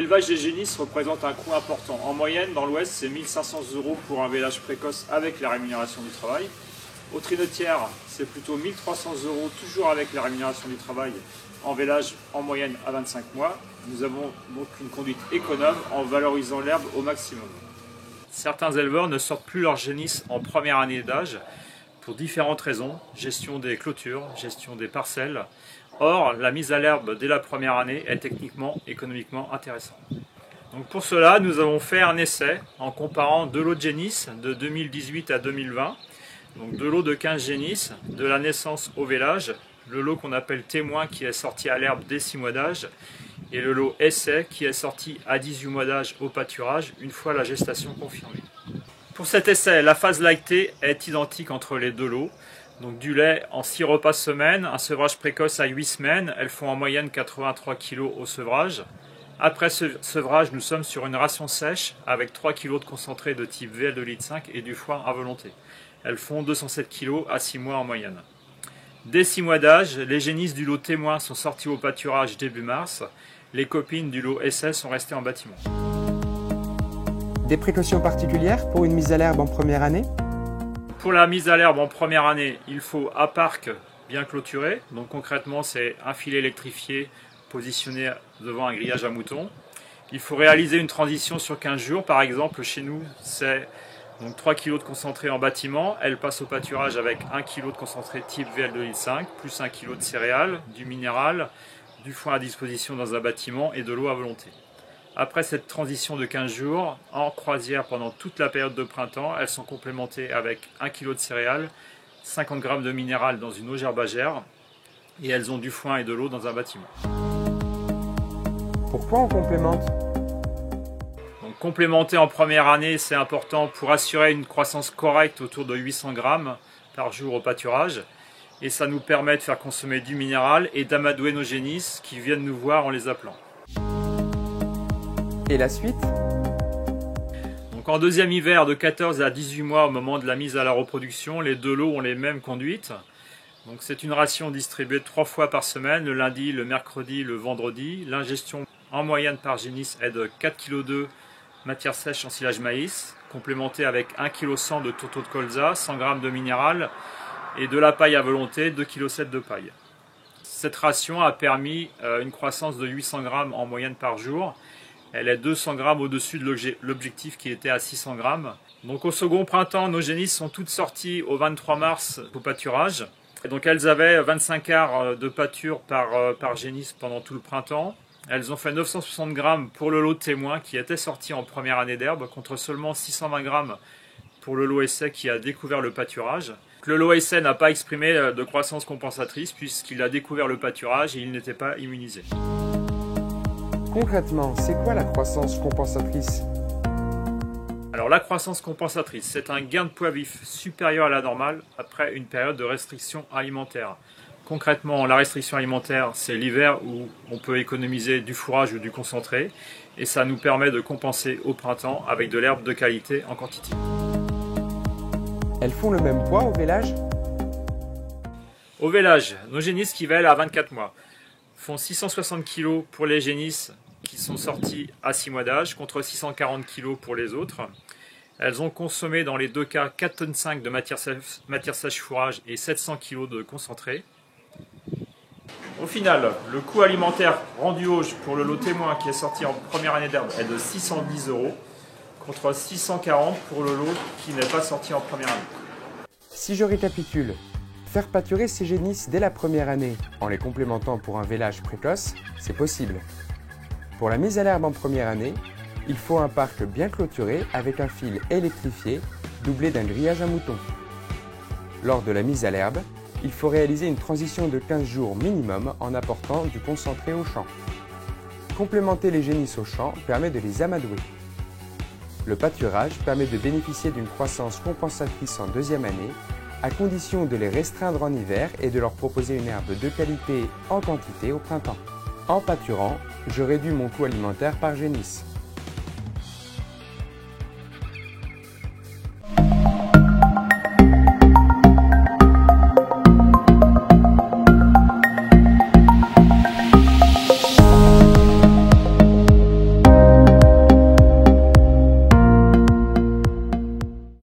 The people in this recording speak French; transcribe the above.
L'élevage des génisses représente un coût important. En moyenne, dans l'Ouest, c'est 1 500 € pour un vélage précoce avec la rémunération du travail. Au Trinetière, c'est plutôt 1 300 €, toujours avec la rémunération du travail, en vélage en moyenne à 25 mois. Nous avons donc une conduite économe en valorisant l'herbe au maximum. Certains éleveurs ne sortent plus leurs génisses en première année d'âge pour différentes raisons, gestion des clôtures, gestion des parcelles. Or, la mise à l'herbe dès la première année est techniquement, économiquement intéressante. Donc pour cela, nous avons fait un essai en comparant deux lots de génisses de 2018 à 2020. Donc deux lots de 15 génisses, de la naissance au vélage, le lot qu'on appelle témoin qui est sorti à l'herbe dès 6 mois d'âge, et le lot essai qui est sorti à 18 mois d'âge au pâturage, une fois la gestation confirmée. Pour cet essai, la phase lactée est identique entre les deux lots. Donc du lait en 6 repas semaine, un sevrage précoce à 8 semaines, elles font en moyenne 83 kg au sevrage. Après ce sevrage, nous sommes sur une ration sèche avec 3 kg de concentré de type VL2,5 et du foin à volonté. Elles font 207 kg à 6 mois en moyenne. Dès 6 mois d'âge, les génisses du lot témoin sont sorties au pâturage début mars. Les copines du lot essai sont restées en bâtiment. Des précautions particulières pour une mise à l'herbe en première année? Pour la mise à l'herbe en première année, il faut un parc bien clôturé. Donc concrètement, c'est un filet électrifié positionné devant un grillage à moutons. Il faut réaliser une transition sur 15 jours. Par exemple, chez nous, c'est donc 3 kg de concentré en bâtiment. Elle passe au pâturage avec 1 kg de concentré type VL2,5, plus 1 kg de céréales, du minéral, du foin à disposition dans un bâtiment et de l'eau à volonté. Après cette transition de 15 jours, en croisière pendant toute la période de printemps, elles sont complémentées avec 1 kg de céréales, 50 g de minéral dans une eau gerbagère et elles ont du foin et de l'eau dans un bâtiment. Pourquoi on complémente? Donc, complémenter en première année, c'est important pour assurer une croissance correcte autour de 800 g par jour au pâturage. Et ça nous permet de faire consommer du minéral et d'amadouer nos génisses qui viennent nous voir en les appelant. Et la suite? Donc en deuxième hiver de 14 à 18 mois au moment de la mise à la reproduction, les deux lots ont les mêmes conduites. Donc c'est une ration distribuée 3 fois par semaine, le lundi, le mercredi, le vendredi. L'ingestion en moyenne par génisse est de 4,2 kg matière sèche en silage maïs, complémentée avec 1,1 kg de tourteau de colza, 100 g de minéral et de la paille à volonté, 2,7 kg de paille. Cette ration a permis une croissance de 800 g en moyenne par jour. Elle est 200 g au-dessus de l'objectif qui était à 600 g. Donc au second printemps, nos génisses sont toutes sorties au 23 mars au pâturage. Et donc elles avaient 25 arts de pâture par génisse pendant tout le printemps. Elles ont fait 960 g pour le lot témoin qui était sorti en première année d'herbe contre seulement 620 g pour le lot essai qui a découvert le pâturage. Le lot essai n'a pas exprimé de croissance compensatrice puisqu'il a découvert le pâturage et il n'était pas immunisé. Concrètement, c'est quoi la croissance compensatrice? Alors la croissance compensatrice, c'est un gain de poids vif supérieur à la normale après une période de restriction alimentaire. Concrètement, la restriction alimentaire, c'est l'hiver où on peut économiser du fourrage ou du concentré et ça nous permet de compenser au printemps avec de l'herbe de qualité en quantité. Elles font le même poids au vélage? Au vélage, nos génisses qui vêlent à 24 mois font 660 kg pour les génisses qui sont sorties à 6 mois d'âge contre 640 kg pour les autres. Elles ont consommé dans les deux cas 4,5 tonnes de matière sèche fourrage et 700 kg de concentré. Au final, le coût alimentaire rendu auge pour le lot témoin qui est sorti en première année d'herbe est de 610 € contre 640 pour le lot qui n'est pas sorti en première année. Si je récapitule, faire pâturer ces génisses dès la première année en les complémentant pour un vélage précoce, c'est possible. Pour la mise à l'herbe en première année, il faut un parc bien clôturé avec un fil électrifié doublé d'un grillage à moutons. Lors de la mise à l'herbe, il faut réaliser une transition de 15 jours minimum en apportant du concentré au champ. Complémenter les génisses au champ permet de les amadouer. Le pâturage permet de bénéficier d'une croissance compensatrice en deuxième année, à condition de les restreindre en hiver et de leur proposer une herbe de qualité en quantité au printemps. En pâturant, je réduis mon coût alimentaire par génisse.